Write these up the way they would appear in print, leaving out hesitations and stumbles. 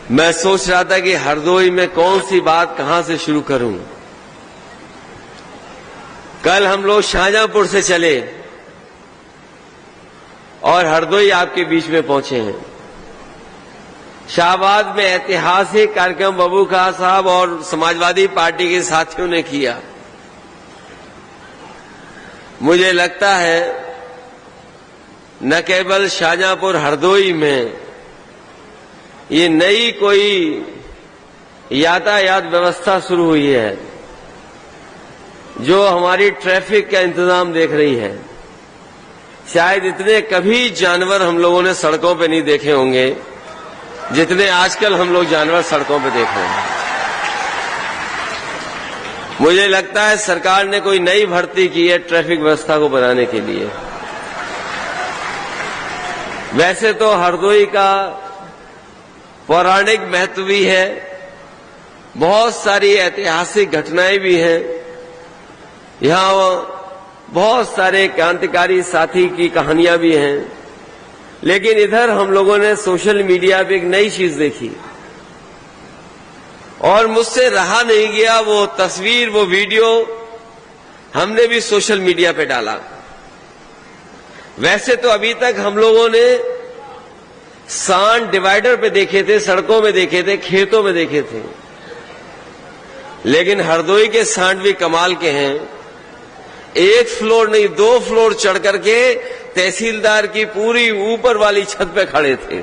मैं सोच रहा था कि हरदोई में कौन सी बात कहां से शुरू करूं। कल हम लोग शाहजहांपुर से चले और हरदोई आपके बीच में पहुंचे हैं। शाहबाद में ऐतिहासिक कार्यक्रम बबू खां साहब और समाजवादी पार्टी के साथियों ने किया। मुझे लगता है न केवल शाहजहांपुर हरदोई में ये नई कोई यातायात व्यवस्था शुरू हुई है जो हमारी ट्रैफिक का इंतजाम देख रही है। शायद इतने कभी जानवर हम लोगों ने सड़कों पे नहीं देखे होंगे जितने आजकल हम लोग जानवर सड़कों पे देख रहे हैं। मुझे लगता है सरकार ने कोई नई भर्ती की है ट्रैफिक व्यवस्था को बनाने के लिए। वैसे तो हरदोई का पौराणिक महत्व भी है, बहुत सारी ऐतिहासिक घटनाएं भी हैं। यहां बहुत सारे क्रांतिकारी साथी की कहानियां भी हैं। लेकिन इधर हम लोगों ने सोशल मीडिया पे एक नई चीज देखी और मुझसे रहा नहीं गया। वो तस्वीर, वो वीडियो हमने भी सोशल मीडिया पे डाला। वैसे तो अभी तक हम लोगों ने सांड डिवाइडर पे देखे थे, सड़कों में देखे थे, खेतों में देखे थे, लेकिन हरदोई के सांड भी कमाल के हैं। एक फ्लोर नहीं 2 फ्लोर चढ़ करके तहसीलदार की पूरी ऊपर वाली छत पे खड़े थे।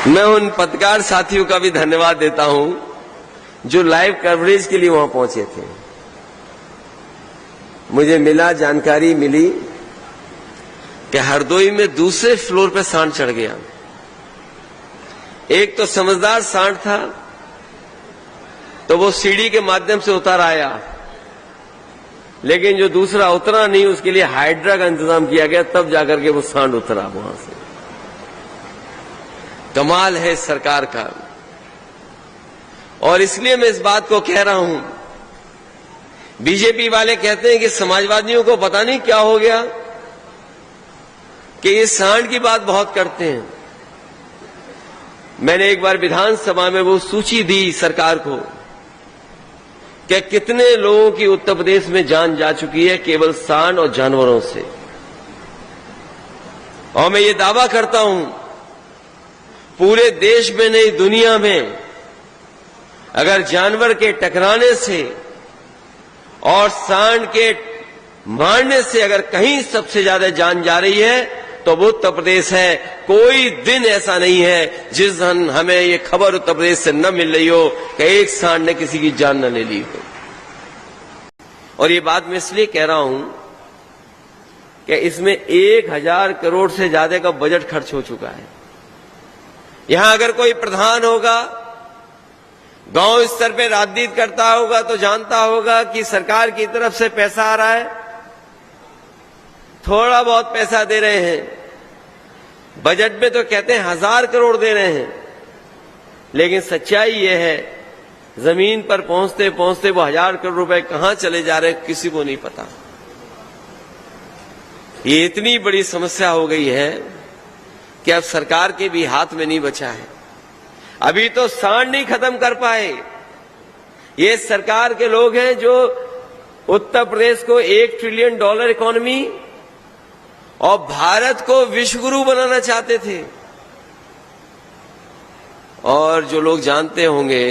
मैं उन पत्रकार साथियों का भी धन्यवाद देता हूं जो लाइव कवरेज के लिए वहां पहुंचे थे। मुझे जानकारी मिली कि हरदोई में दूसरे फ्लोर पे सांड चढ़ गया। एक तो समझदार सांड था तो वो सीढ़ी के माध्यम से उतर आया, लेकिन जो दूसरा उतरा नहीं उसके लिए हाइड्रा का इंतजाम किया गया, तब जाकर के वो सांड उतरा वहां से। कमाल है सरकार का। और इसलिए मैं इस बात को कह रहा हूं, बीजेपी वाले कहते हैं कि समाजवादियों को पता नहीं क्या हो गया कि ये सांड की बात बहुत करते हैं। मैंने एक बार विधानसभा में वो सूची दी सरकार को कि कितने लोगों की उत्तर प्रदेश में जान जा चुकी है केवल सांड और जानवरों से। और मैं ये दावा करता हूं पूरे देश में नहीं दुनिया में अगर जानवर के टकराने से और सांड के मारने से अगर कहीं सबसे ज्यादा जान जा रही है तो वो उत्तर प्रदेश है। कोई दिन ऐसा नहीं है जिस दिन हमें ये खबर उत्तर प्रदेश से न मिल रही हो कि एक सांड ने किसी की जान न ले ली हो। और ये बात मैं इसलिए कह रहा हूं कि इसमें 1000 करोड़ से ज्यादा का बजट खर्च हो चुका है। यहां अगर कोई प्रधान होगा, गांव स्तर पे राजनीति करता होगा तो जानता होगा कि सरकार की तरफ से पैसा आ रहा है, थोड़ा बहुत पैसा दे रहे हैं। बजट में तो कहते हैं 1000 करोड़ दे रहे हैं, लेकिन सच्चाई यह है जमीन पर पहुंचते पहुंचते वो 1000 करोड़ रुपए कहां चले जा रहे हैं किसी को नहीं पता। ये इतनी बड़ी समस्या हो गई है कि अब सरकार के भी हाथ में नहीं बचा है। अभी तो सांड नहीं खत्म कर पाए। ये सरकार के लोग हैं जो उत्तर प्रदेश को $1 ट्रिलियन इकोनॉमी और भारत को विश्वगुरु बनाना चाहते थे। और जो लोग जानते होंगे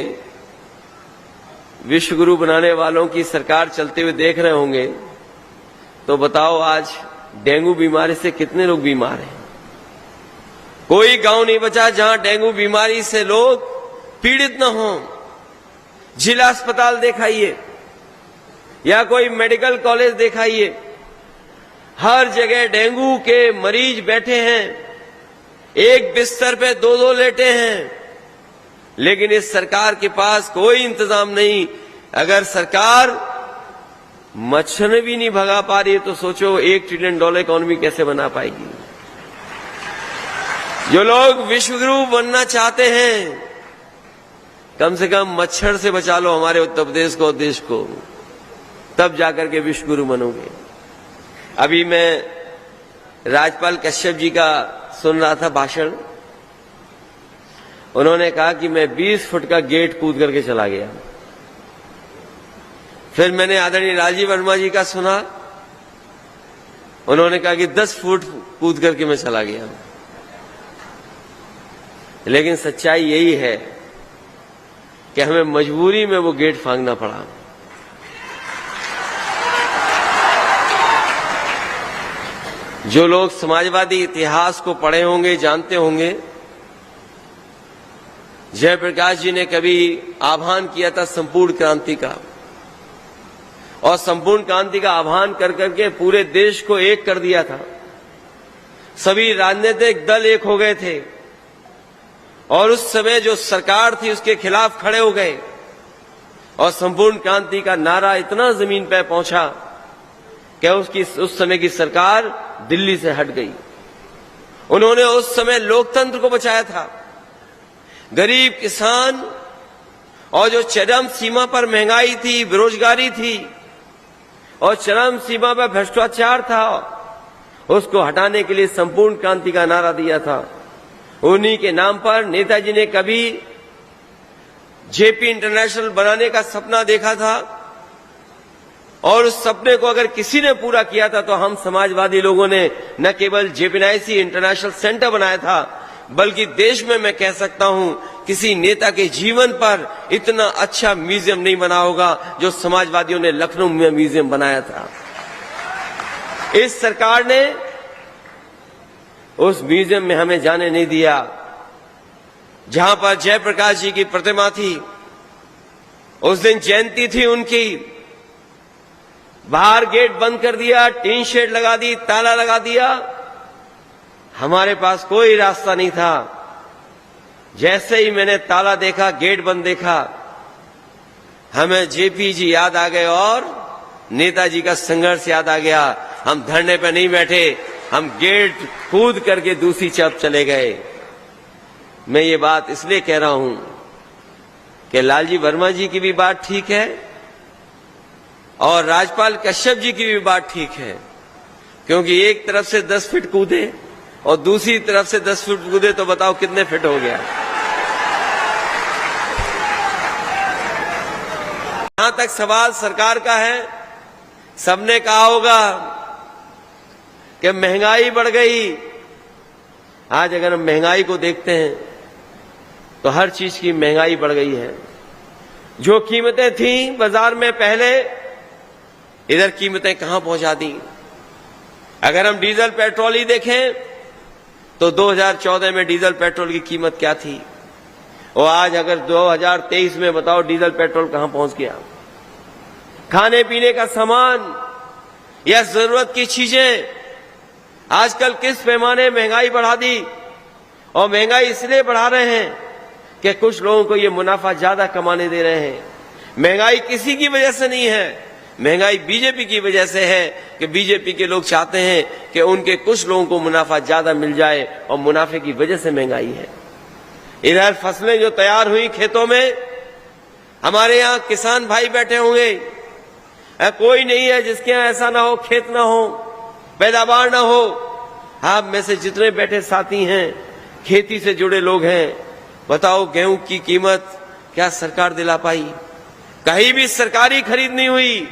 विश्वगुरु बनाने वालों की सरकार चलते हुए देख रहे होंगे, तो बताओ आज डेंगू बीमारी से कितने लोग बीमार हैं। कोई गांव नहीं बचा जहां डेंगू बीमारी से लोग पीड़ित न हों। जिला अस्पताल दिखाइए या कोई मेडिकल कॉलेज दिखाइए, हर जगह डेंगू के मरीज बैठे हैं, एक बिस्तर पे 2-2 लेटे हैं। लेकिन इस सरकार के पास कोई इंतजाम नहीं। अगर सरकार मच्छर भी नहीं भगा पा रही है तो सोचो $1 ट्रिलियन इकोनॉमी कैसे बना पाएगी। जो लोग विश्वगुरु बनना चाहते हैं, कम से कम मच्छर से बचा लो हमारे उत्तर प्रदेश को, देश को, तब जाकर के विश्वगुरु बनोगे। अभी मैं राज्यपाल कश्यप जी का सुन रहा था भाषण, उन्होंने कहा कि मैं 20 फुट का गेट कूद करके चला गया। फिर मैंने आदरणीय राजीव वर्मा जी का सुना, उन्होंने कहा कि 10 फुट कूद करके मैं चला गया। लेकिन सच्चाई यही है कि हमें मजबूरी में वो गेट फांगना पड़ा। जो लोग समाजवादी इतिहास को पढ़े होंगे, जानते होंगे, जयप्रकाश जी ने कभी आह्वान किया था संपूर्ण क्रांति का, और संपूर्ण क्रांति का आह्वान कर करके पूरे देश को एक कर दिया था। सभी राजनीतिक दल एक हो गए थे और उस समय जो सरकार थी उसके खिलाफ खड़े हो गए, और संपूर्ण क्रांति का नारा इतना जमीन पर पहुंचा कि उस समय की सरकार दिल्ली से हट गई। उन्होंने उस समय लोकतंत्र को बचाया था। गरीब किसान और जो चरम सीमा पर महंगाई थी, बेरोजगारी थी और चरम सीमा पर भ्रष्टाचार था, उसको हटाने के लिए संपूर्ण क्रांति का नारा दिया था। उन्हीं के नाम पर नेताजी ने कभी जेपी इंटरनेशनल बनाने का सपना देखा था, और उस सपने को अगर किसी ने पूरा किया था तो हम समाजवादी लोगों ने न केवल जेपीएनआईसी इंटरनेशनल सेंटर बनाया था, बल्कि देश में मैं कह सकता हूं किसी नेता के जीवन पर इतना अच्छा म्यूजियम नहीं बना होगा जो समाजवादियों ने लखनऊ में म्यूजियम बनाया था। इस सरकार ने उस म्यूजियम में हमें जाने नहीं दिया जहां पर जयप्रकाश जी की प्रतिमा थी। उस दिन जयंती थी उनकी, बाहर गेट बंद कर दिया, टीन शेड लगा दी, ताला लगा दिया। हमारे पास कोई रास्ता नहीं था। जैसे ही मैंने ताला देखा, गेट बंद देखा, हमें जेपी जी याद आ गए और नेताजी का संघर्ष याद आ गया। हम धरने पर नहीं बैठे, हम गेट कूद करके दूसरी तरफ चले गए। मैं ये बात इसलिए कह रहा हूं कि लालजी वर्मा जी की भी बात ठीक है और राजपाल कश्यप जी की भी बात ठीक है, क्योंकि एक तरफ से 10 फीट कूदे और दूसरी तरफ से 10 फीट कूदे तो बताओ कितने फीट हो गया। जहां तक सवाल सरकार का है, सबने कहा होगा कि महंगाई बढ़ गई। आज अगर हम महंगाई को देखते हैं तो हर चीज की महंगाई बढ़ गई है। जो कीमतें थी बाजार में पहले, इधर कीमतें कहां पहुंचा दी। अगर हम डीजल पेट्रोल ही देखें तो 2014 में डीजल पेट्रोल की कीमत क्या थी, और आज अगर 2023 में बताओ डीजल पेट्रोल कहां पहुंच गया। खाने पीने का सामान या जरूरत की चीजें आजकल किस पैमाने महंगाई बढ़ा दी, और महंगाई इसलिए बढ़ा रहे हैं कि कुछ लोगों को ये मुनाफा ज्यादा कमाने दे रहे हैं। महंगाई किसी की वजह से नहीं है, महंगाई बीजेपी की वजह से है कि बीजेपी के लोग चाहते हैं कि उनके कुछ लोगों को मुनाफा ज्यादा मिल जाए, और मुनाफे की वजह से महंगाई है। इधर फसलें जो तैयार हुई खेतों में, हमारे यहाँ किसान भाई बैठे होंगे, कोई नहीं है जिसके यहाँ ऐसा ना हो, खेत ना हो, पैदावार ना हो। आप में से जितने बैठे साथी हैं खेती से जुड़े लोग हैं, बताओ गेहूं की कीमत क्या सरकार दिला पाई? कहीं भी सरकारी खरीद नहीं हुई।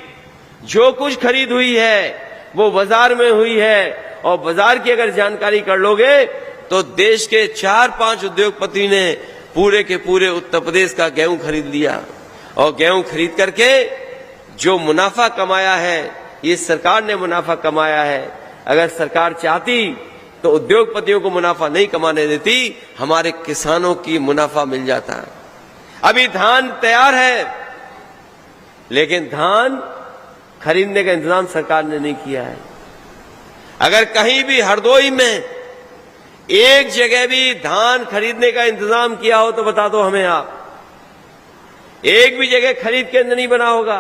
जो कुछ खरीद हुई है वो बाजार में हुई है, और बाजार की अगर जानकारी कर लोगे तो देश के 4-5 उद्योगपति ने पूरे के पूरे उत्तर प्रदेश का गेहूं खरीद लिया, और गेहूं खरीद करके जो मुनाफा कमाया है, ये सरकार ने मुनाफा कमाया है। अगर सरकार चाहती तो उद्योगपतियों को मुनाफा नहीं कमाने देती, हमारे किसानों की मुनाफा मिल जाता। अभी धान तैयार है, लेकिन धान खरीदने का इंतजाम सरकार ने नहीं किया है। अगर कहीं भी हरदोई में एक जगह भी धान खरीदने का इंतजाम किया हो तो बता दो हमें आप। एक भी जगह खरीद केंद्र नहीं बना होगा,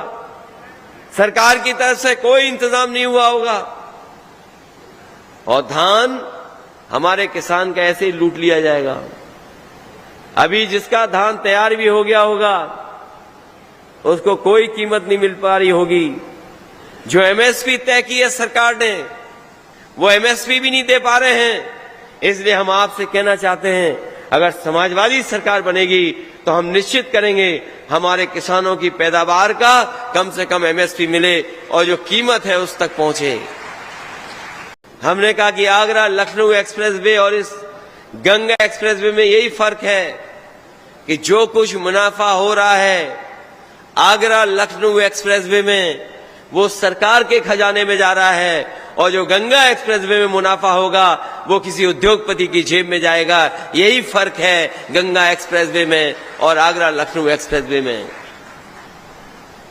सरकार की तरफ से कोई इंतजाम नहीं हुआ होगा, और धान हमारे किसान का ऐसे ही लूट लिया जाएगा। अभी जिसका धान तैयार भी हो गया होगा उसको कोई कीमत नहीं मिल पा रही होगी। जो एमएसपी तय की है सरकार ने, वो एमएसपी भी नहीं दे पा रहे हैं। इसलिए हम आपसे कहना चाहते हैं, अगर समाजवादी सरकार बनेगी तो हम निश्चित करेंगे हमारे किसानों की पैदावार का कम से कम एमएसपी मिले और जो कीमत है उस तक पहुंचे। हमने कहा कि आगरा लखनऊ एक्सप्रेसवे और इस गंगा एक्सप्रेसवे में यही फर्क है कि जो कुछ मुनाफा हो रहा है आगरा लखनऊ एक्सप्रेसवे में वो सरकार के खजाने में जा रहा है और जो गंगा एक्सप्रेसवे में मुनाफा होगा वो किसी उद्योगपति की जेब में जाएगा। यही फर्क है गंगा एक्सप्रेसवे में और आगरा लखनऊ एक्सप्रेसवे में।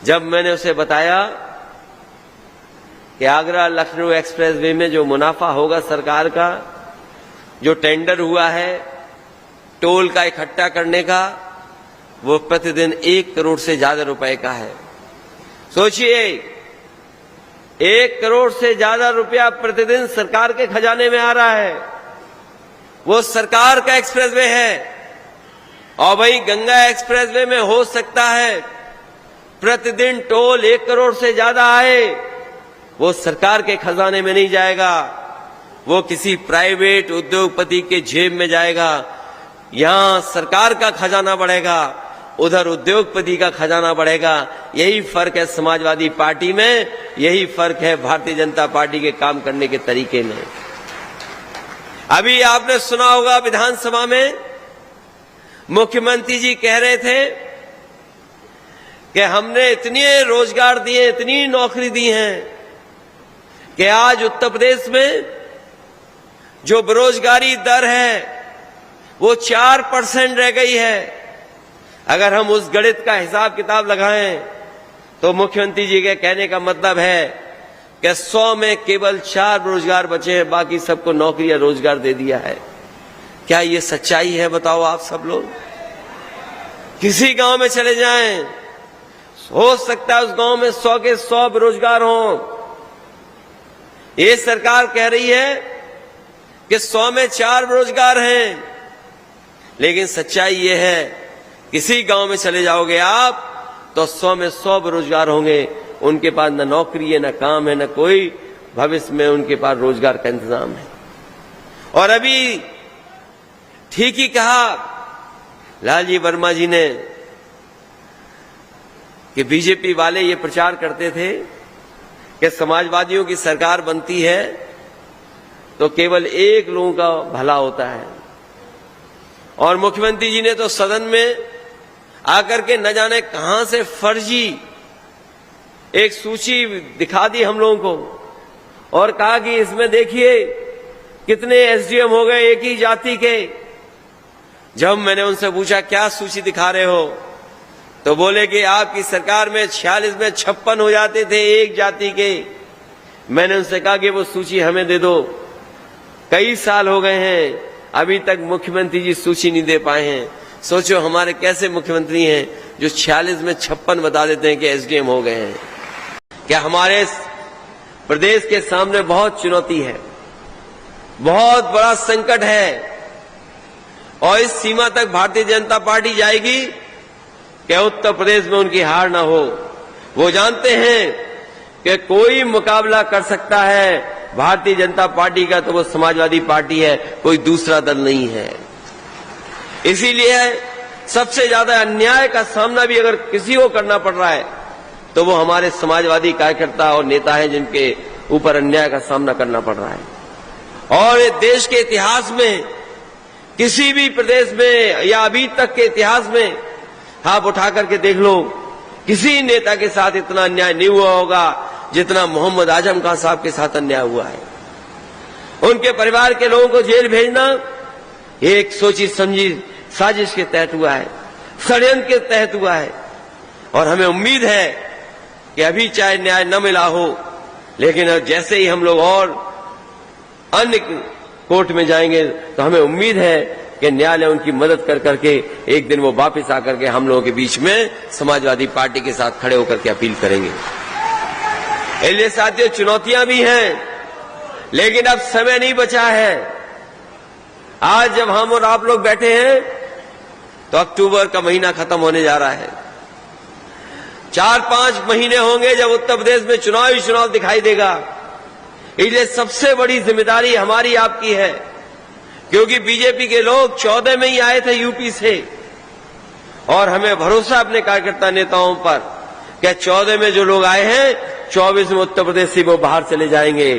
जब मैंने उसे बताया कि आगरा लखनऊ एक्सप्रेसवे में जो मुनाफा होगा सरकार का, जो टेंडर हुआ है टोल का इकट्ठा करने का, वो प्रतिदिन 1 करोड़ से ज्यादा रुपए का है। सोचिए 1 करोड़ से ज्यादा रुपया प्रतिदिन सरकार के खजाने में आ रहा है। वो सरकार का एक्सप्रेसवे है। और भाई गंगा एक्सप्रेसवे में हो सकता है प्रतिदिन टोल 1 करोड़ से ज्यादा आए, वो सरकार के खजाने में नहीं जाएगा, वो किसी प्राइवेट उद्योगपति के जेब में जाएगा। यहां सरकार का खजाना बढ़ेगा, उधर उद्योगपति का खजाना बढ़ेगा। यही फर्क है समाजवादी पार्टी में, यही फर्क है भारतीय जनता पार्टी के काम करने के तरीके में। अभी आपने सुना होगा विधानसभा में मुख्यमंत्री जी कह रहे थे कि हमने इतने रोजगार दिए, इतनी नौकरी दी हैं कि आज उत्तर प्रदेश में जो बेरोजगारी दर है वो 4% रह गई है। अगर हम उस गणित का हिसाब किताब लगाएं तो मुख्यमंत्री जी के कहने का मतलब है कि 100 में केवल 4 बेरोजगार बचे हैं, बाकी सबको नौकरी या रोजगार दे दिया है। क्या ये सच्चाई है बताओ आप सब लोग? किसी गांव में चले जाएं, हो सकता है उस गांव में 100 के 100 बेरोजगार हों। ये सरकार कह रही है कि 100 में 4 बेरोजगार हैं, लेकिन सच्चाई ये है किसी गांव में चले जाओगे आप तो 100 में 100 बेरोजगार होंगे। उनके पास न नौकरी है, न काम है, न कोई भविष्य में उनके पास रोजगार का इंतजाम है। और अभी ठीक ही कहा लालजी वर्मा जी ने कि बीजेपी वाले ये प्रचार करते थे कि समाजवादियों की सरकार बनती है तो केवल एक लोगों का भला होता है। और मुख्यमंत्री जी ने तो सदन में आकर के न जाने कहां से फर्जी एक सूची दिखा दी हम लोगों को और कहा कि इसमें देखिए कितने एसडीएम हो गए एक ही जाति के। जब मैंने उनसे पूछा क्या सूची दिखा रहे हो तो बोले कि आपकी सरकार में 46 में 56 हो जाते थे एक जाति के। मैंने उनसे कहा कि वो सूची हमें दे दो, कई साल हो गए हैं अभी तक मुख्यमंत्री जी सूची नहीं दे पाए हैं। सोचो हमारे कैसे मुख्यमंत्री हैं जो 46 में 56 बता देते हैं कि एसडीएम हो गए हैं। क्या हमारे प्रदेश के सामने बहुत चुनौती है, बहुत बड़ा संकट है और इस सीमा तक भारतीय जनता पार्टी जाएगी कि उत्तर प्रदेश में उनकी हार ना हो। वो जानते हैं कि कोई मुकाबला कर सकता है भारतीय जनता पार्टी का तो वो समाजवादी पार्टी है, कोई दूसरा दल नहीं है। इसीलिए सबसे ज्यादा अन्याय का सामना भी अगर किसी को करना पड़ रहा है तो वो हमारे समाजवादी कार्यकर्ता और नेता हैं जिनके ऊपर अन्याय का सामना करना पड़ रहा है। और देश के इतिहास में किसी भी प्रदेश में या अभी तक के इतिहास में आप उठा करके देख लो, किसी नेता के साथ इतना अन्याय नहीं हुआ होगा जितना मोहम्मद आजम खान साहब के साथ अन्याय हुआ है। उनके परिवार के लोगों को जेल भेजना एक सोची समझी साजिश के तहत हुआ है, षड्यंत्र के तहत हुआ है। और हमें उम्मीद है कि अभी चाहे न्याय न मिला हो, लेकिन जैसे ही हम लोग और अन्य कोर्ट में जाएंगे तो हमें उम्मीद है कि न्यायालय उनकी मदद कर करके एक दिन वो वापस आकर के हम लोगों के बीच में समाजवादी पार्टी के साथ खड़े होकर के अपील करेंगे। इसलिए साथियों चुनौतियां भी हैं, लेकिन अब समय नहीं बचा है। आज जब हम और आप लोग बैठे हैं तो अक्टूबर का महीना खत्म होने जा रहा है। 4-5 महीने होंगे जब उत्तर प्रदेश में चुनाव ही चुनाव दिखाई देगा। इसलिए सबसे बड़ी जिम्मेदारी हमारी आपकी है क्योंकि बीजेपी के लोग 14 में ही आए थे यूपी से, और हमें भरोसा अपने कार्यकर्ता नेताओं पर कि 14 में जो लोग आए हैं 24 में उत्तर प्रदेश से वो बाहर चले जाएंगे।